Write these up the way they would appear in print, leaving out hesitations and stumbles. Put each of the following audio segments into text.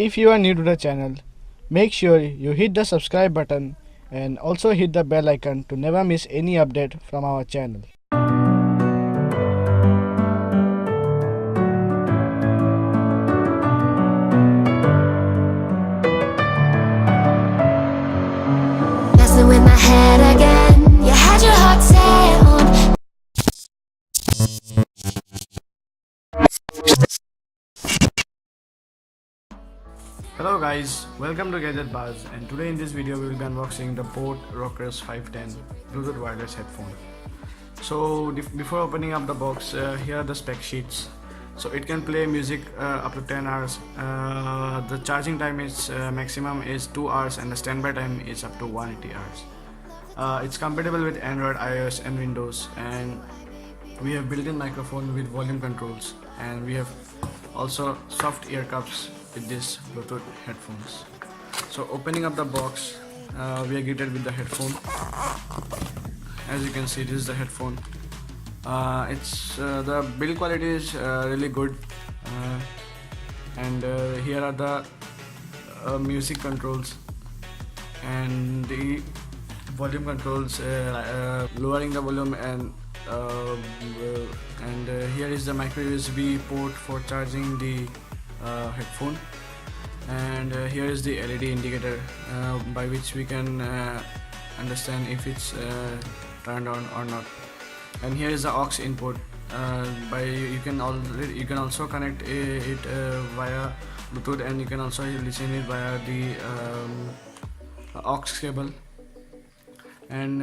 If you are new to the channel, make sure you hit the subscribe button and also hit the bell icon to never miss any update from our channel. Messing with my head again. You had your heart set on. Hello guys, welcome to Gadget Buzz, and today in this video we will be unboxing the Boat Rockerz 510 Bluetooth wireless headphone. So before opening up the box, here are the spec sheets. So it can play music up to 10 hours. The charging time is maximum is 2 hours and the standby time is up to 180 hours. It's compatible with Android, iOS and Windows, and we have built-in microphone with volume controls, and we have also soft ear cups with these Bluetooth headphones. So opening up the box, we are greeted with the headphone. As you can see, this is the headphone. The build quality is really good, and here are the music controls and the volume controls, lowering the volume, and here is the micro USB port for charging the headphone, and here is the LED indicator by which we can understand if it's turned on or not. And here is the aux input. You can also connect it via Bluetooth, and you can also listen it via the aux cable. And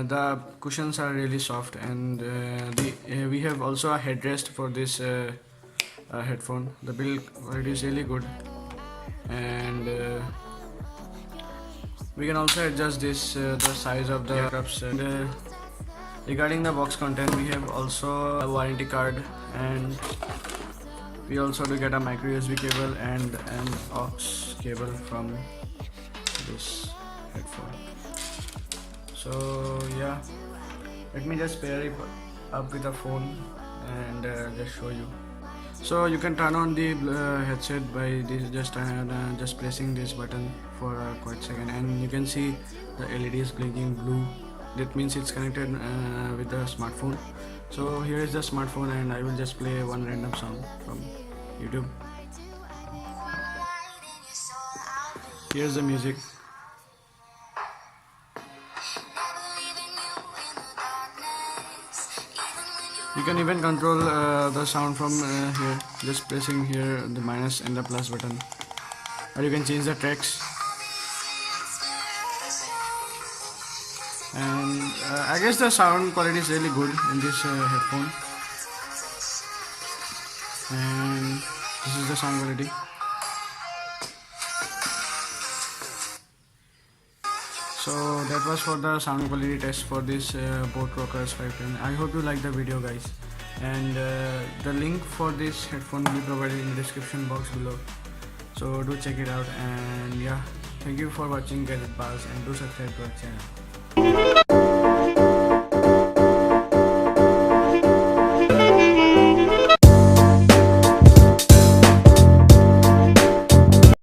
the cushions are really soft, and we have also a headrest for this headphone. The build quality is really good, and we can also adjust this the size of the cups. And regarding the box content, we have also a warranty card, and we also do get a micro USB cable and an aux cable from this headphone. So yeah, let me just pair it up with a phone and just show you. So you can turn on the headset by this, just pressing this button for a quick second, and you can see the LED is blinking blue. That means it's connected with the smartphone. So here is the smartphone, and I will just play one random song from YouTube. Here's the music. You can even control the sound from here, just pressing here the minus and the plus button, or you can change the tracks. And I guess the sound quality is really good in this headphone, and this is the sound quality. So that was for the sound quality test for this Boat Rockerz 510. I hope you like the video, guys, and the link for this headphone will be provided in the description box below, so do check it out. And yeah, thank you for watching Gadget Buzz, and do subscribe to our channel.